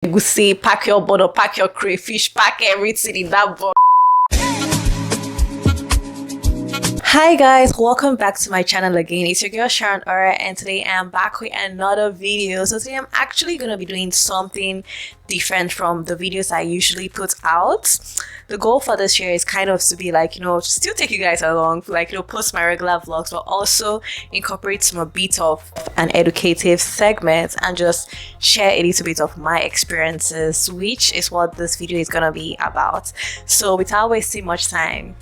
You say pack your butter, pack your crayfish, pack everything in that box. Hi guys, welcome back to my channel again. It's your girl Sharon Ora, and today I'm back with another video. So today I'm actually going to be doing something different from the videos I usually put out. The goal for this year is kind of to be like, still take you guys along, like, post my regular vlogs, but also incorporate some bit of an educative segment and just share a little bit of my experiences, which is what this video is going to be about. So without wasting much time,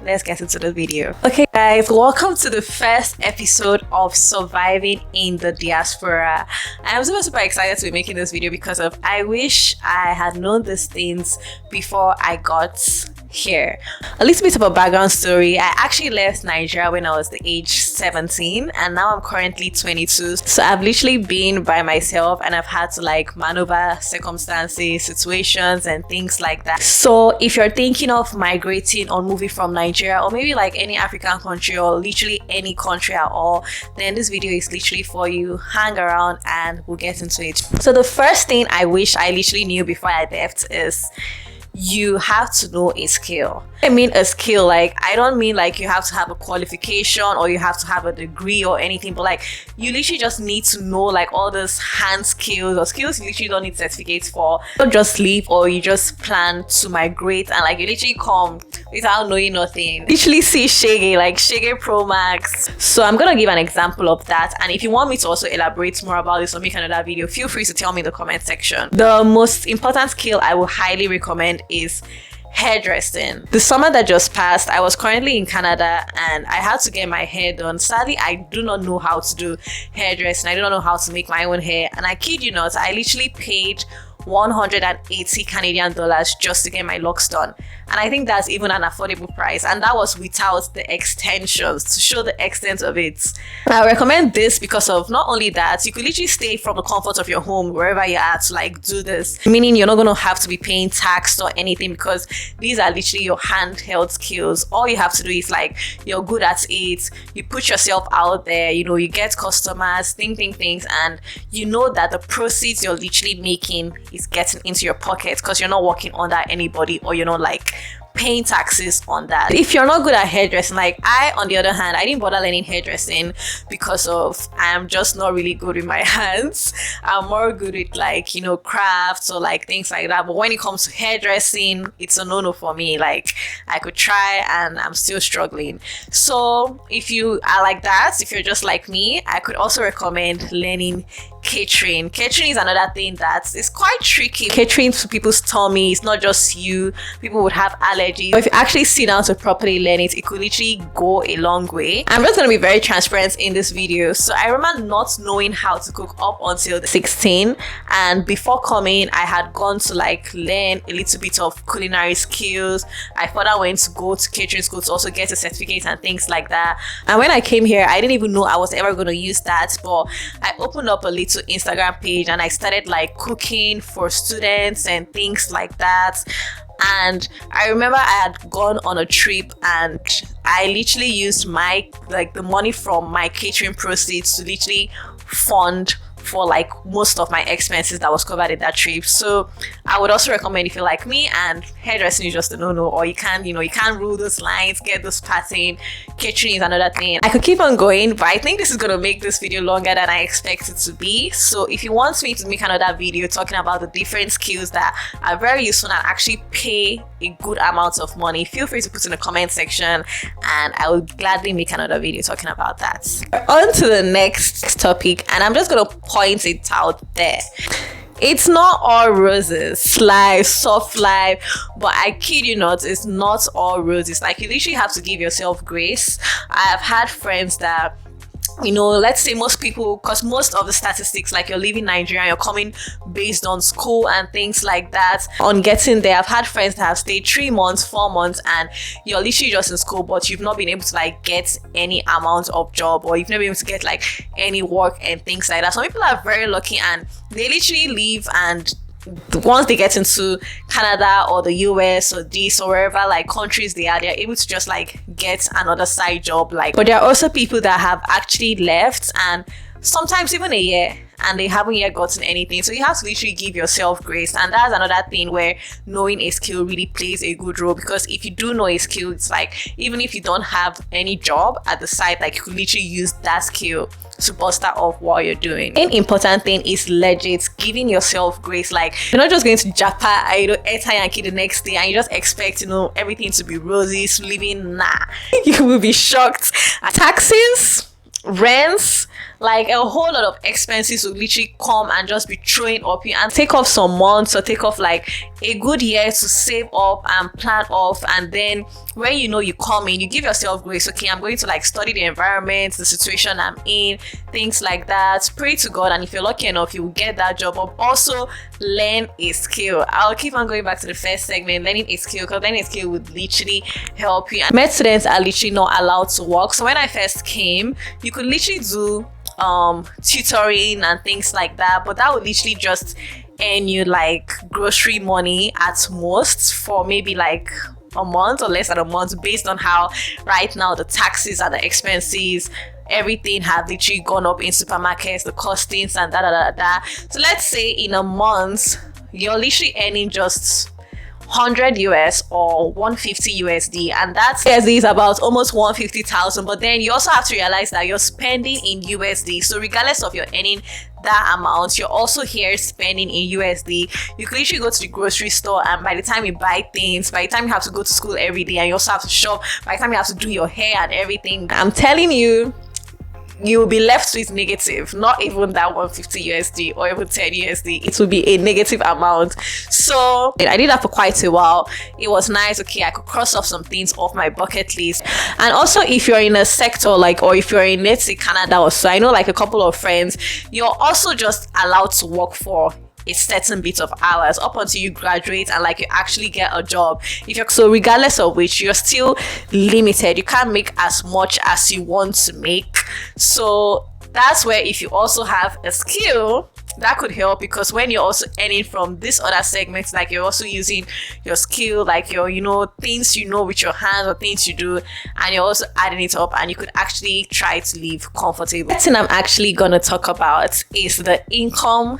let's get into the video. Okay guys, welcome to the first episode of Surviving in the Diaspora. I'm super excited to be making this video because I wish I had known these things before I got here. A little bit of a background story. I actually left Nigeria when I was the age 17 and now I'm currently 22. So I've literally been by myself and I've had to like maneuver circumstances, situations and things like that. So if you're thinking of migrating or moving from Nigeria or maybe like any African country or literally any country at all, then this video is literally for you. Hang around and we'll get into it. So the first thing I wish I literally knew before I left is you have to know a skill. I mean a skill, like I don't mean like you have to have a qualification or you have to have a degree or anything, but like you literally just need to know like all those hand skills or skills you literally don't need certificates for. You don't just leave or you just plan to migrate and like you literally come without knowing nothing. Literally see Shege, like Shege Pro Max. So I'm gonna give an example of that, and if you want me to also elaborate more about this or make another video, feel free to tell me in the comment section. The most important skill I would highly recommend is hairdressing. The summer that just passed, I was currently in Canada and I had to get my hair done. Sadly, I do not know how to do hairdressing. I do not know how to make my own hair, and I kid you not, I literally paid 180 Canadian dollars just to get my locks done, and I think that's even an affordable price, and that was without the extensions to show the extent of it. I recommend this because of not only that, you could literally stay from the comfort of your home wherever you're at to like do this, meaning you're not going to have to be paying tax or anything because these are literally your handheld skills. All you have to do is like you're good at it, you put yourself out there, you get customers, things, and you know that the proceeds you're literally making is getting into your pocket because you're not working under anybody or you're not like paying taxes on that. If you're not good at hairdressing, like I, on the other hand, I didn't bother learning hairdressing because of I'm just not really good with my hands. I'm more good with like crafts or like things like that, but when it comes to hairdressing, it's a no-no for me. Like I could try and I'm still struggling. So if you are like that, if you're just like me, I could also recommend learning catering. Catering is another thing that is quite tricky. Catering to people's tummy, it's not just you. People would have allergies. But if you actually sit down to properly learn it, it could literally go a long way. I'm just going to be very transparent in this video. So I remember not knowing how to cook up until 16, and before coming I had gone to like learn a little bit of culinary skills. I further went to go to catering school to also get a certificate and things like that, and when I came here I didn't even know I was ever going to use that, but I opened up a little Instagram page and I started like cooking for students and things like that. And I remember I had gone on a trip and I literally used the money from my catering proceeds to literally fund for like most of my expenses that was covered in that trip. So I would also recommend, if you're like me and hairdressing is just a no-no, or you can't rule those lines, get this pattern, catering is another thing. I could keep on going, but I think this is gonna make this video longer than I expect it to be. So if you want me to make another video talking about the different skills that are very useful and actually pay a good amount of money, feel free to put in the comment section and I will gladly make another video talking about that. On to the next topic, and I'm just gonna point it out there. It's not all roses, soft life, but I kid you not, it's not all roses. Like you literally have to give yourself grace. I have had friends that let's say most people, because most of the statistics, like you're leaving Nigeria, you're coming based on school and things like that. On getting there, I've had friends that have stayed 3 months, 4 months, and you're literally just in school, but you've not been able to like get any amount of job, or you've never been able to get like any work and things like that. Some people are very lucky and they literally leave, and once they get into Canada or the US or this or wherever like countries they're able to just like get another side job. Like, but there are also people that have actually left and sometimes even a year, and they haven't yet gotten anything. So you have to literally give yourself grace. And that's another thing where knowing a skill really plays a good role, because if you do know a skill, it's like even if you don't have any job at the side, like you could literally use that skill to bolster off what you're doing. An important thing is legit giving yourself grace. Like you're not just going to Japan, enter Yankee the next day and you just expect everything to be rosy, living. Nah, you will be shocked. Taxes, rents, like a whole lot of expenses will literally come and just be throwing up you, and take off some months or take off like a good year to save up and plan off. And then when you come in, you give yourself grace. Okay, I'm going to like study the environment, the situation I'm in, things like that. Pray to God, and if you're lucky enough, you will get that job up. Also learn a skill. I'll keep on going back to the first segment, learning a skill, because learning a skill would literally help you. And med students are literally not allowed to work. So when I first came, you could literally do tutoring and things like that, but that would literally just earn you like grocery money at most for maybe like a month or less than a month, based on how right now the taxes and the expenses, everything have literally gone up in supermarkets, the costings and So let's say in a month you're literally earning just 100 US or 150 USD, and that's USD is about almost 150,000. But then you also have to realize that you're spending in USD. So regardless of your earning that amount, you're also here spending in USD. You can literally go to the grocery store, and by the time you buy things, by the time you have to go to school every day, and you also have to shop, by the time you have to do your hair and everything, I'm telling you, you will be left with negative, not even that 150 USD or even 10 USD. It will be a negative amount. So I did that for quite a while. It was nice. Okay, I could cross off some things off my bucket list. And also, if you're in a sector like, or if you're in, let's say, Canada or so, I know like a couple of friends, you're also just allowed to work for a certain bit of hours up until you graduate and like you actually get a job. So regardless of which, you're still limited. You can't make as much as you want to make. So that's where if you also have a skill, that could help, because when you're also earning from this other segments, like you're also using your skill, like your things with your hands or things you do, and you're also adding it up, and you could actually try to live comfortable. The thing I'm actually gonna talk about is the income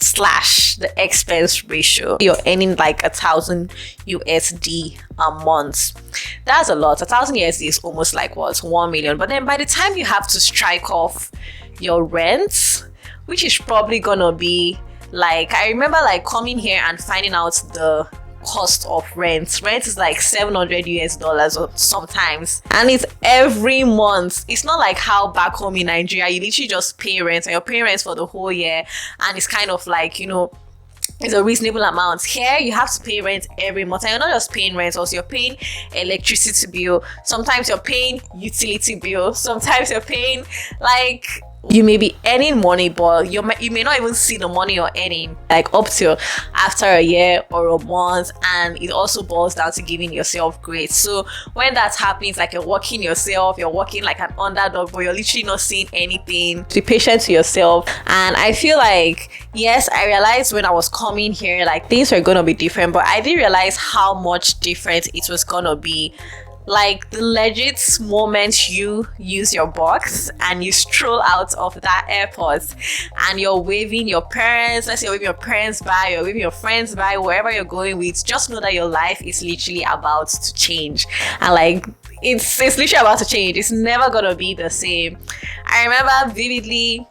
/ the expense ratio. You're earning like 1,000 USD a month. That's a lot. 1,000 USD is almost like 1 million. But then by the time you have to strike off your rent, which is probably gonna be like, I remember like coming here and finding out the cost of rent is like $700 US or sometimes, and it's every month. It's not like how back home in Nigeria you literally just pay rent and you're paying rent for the whole year, and it's kind of like it's a reasonable amount. Here you have to pay rent every month, and you're not just paying rent, also you're paying electricity bill, sometimes you're paying utility bill, sometimes you're paying like, you may be earning money, but you may not even see the money you're earning like up till after a year or a month. And it also boils down to giving yourself grace. So when that happens, like you're working yourself, you're working like an underdog, but you're literally not seeing anything. Be patient to yourself. And I feel like, yes, I realized when I was coming here, like things were gonna be different, but I didn't realize how much different it was gonna be. Like the legit moment you use your box and you stroll out of that airport and you're waving your parents, let's say you're waving your parents by, you're waving your friends by, wherever you're going with, just know that your life is literally about to change. And like it's literally about to change. It's never gonna be the same. I remember vividly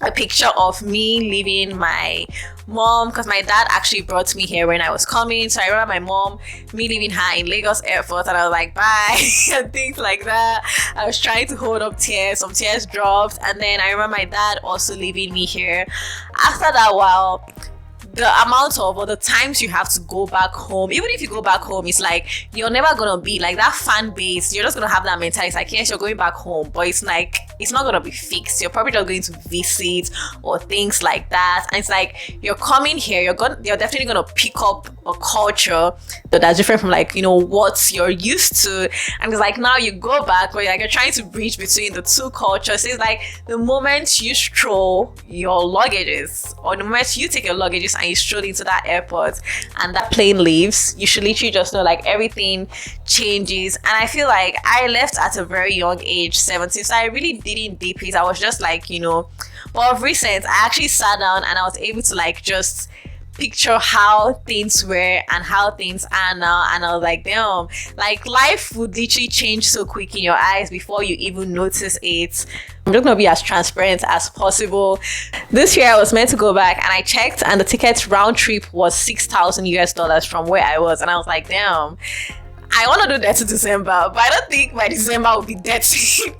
a picture of me leaving my mom, because my dad actually brought me here when I was coming. So I remember my mom, me leaving her in Lagos airport, and I was like, bye, and things like that. I was trying to hold up tears, some tears dropped. And then I remember my dad also leaving me here. After that while, the amount of or the times you have to go back home, even if you go back home, it's like you're never gonna be like that fan base. You're just gonna have that mentality. It's like, yes, you're going back home, but it's like it's not gonna be fixed. You're probably just going to visit or things like that. And it's like you're coming here, you're definitely gonna pick up a culture that's different from like what you're used to. And it's like now you go back, where you're trying to bridge between the two cultures. So it's like the moment you stroll your luggages, or the moment you take your luggages and you stroll into that airport and that plane leaves, you should literally just know like everything changes. And I feel like I left at a very young age, 17, so I really didn't deep it. I was just like, you know, but of recent I actually sat down and I was able to like just picture how things were and how things are now, and I was like, damn, like life would literally change so quick in your eyes before you even notice it. I'm just gonna be as transparent as possible. This year I was meant to go back and I checked and the ticket round trip was $6,000 from where I was, and I was like, damn, I want to do that to December, but I don't think my December will be that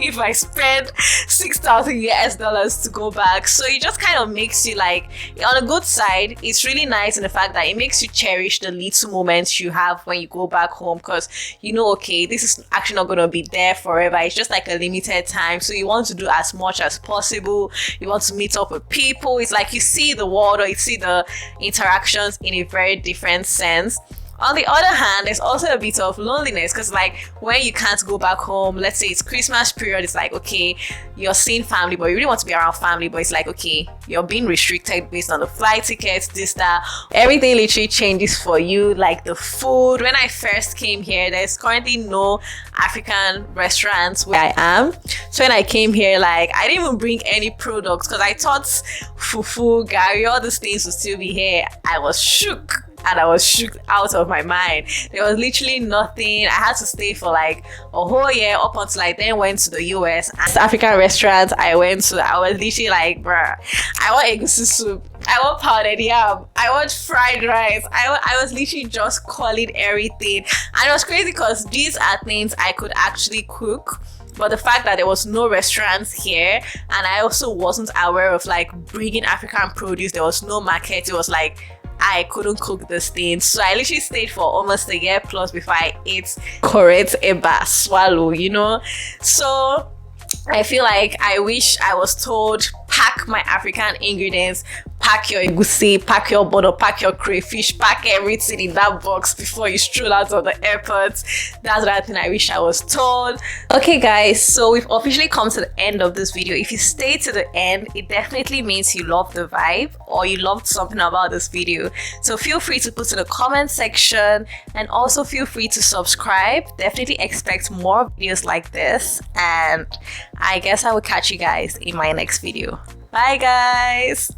if I spend $6,000 to go back. So it just kind of makes you like, on a good side, it's really nice in the fact that it makes you cherish the little moments you have when you go back home, because you know, okay, this is actually not going to be there forever. It's just like a limited time. So you want to do as much as possible. You want to meet up with people. It's like you see the world, or you see the interactions in a very different sense. On the other hand, there's also a bit of loneliness, because like when you can't go back home, let's say it's Christmas period, it's like, okay, you're seeing family, but you really want to be around family, but it's like, okay, you're being restricted based on the flight tickets, this, that. Everything literally changes for you. Like the food, when I first came here, there's currently no African restaurants where I am. So when I came here, like I didn't even bring any products because I thought fufu, gari, all these things would still be here. I was shook. And I was shook out of my mind. There was literally nothing. I had to stay for like a whole year up until I then went to the US. And African restaurants I went to, I was literally like, bruh, I want egusi soup, I want pounded yam, I want fried rice. I was literally just calling everything. And it was crazy because these are things I could actually cook. But the fact that there was no restaurants here, and I also wasn't aware of like bringing African produce, there was no market. It was like I couldn't cook this thing. So I literally stayed for almost a year plus before I ate correct eba swallow, you know. So I feel like I wish I was told, pack my African ingredients, pack your egusi, pack your butter, pack your crayfish, pack everything in that box before you stroll out of the airport. That's the thing I wish I was told. Okay guys, so we've officially come to the end of this video. If you stay to the end, it definitely means you love the vibe or you loved something about this video. So feel free to put in the comment section, and also feel free to subscribe. Definitely expect more videos like this, and I guess I will catch you guys in my next video. Bye guys.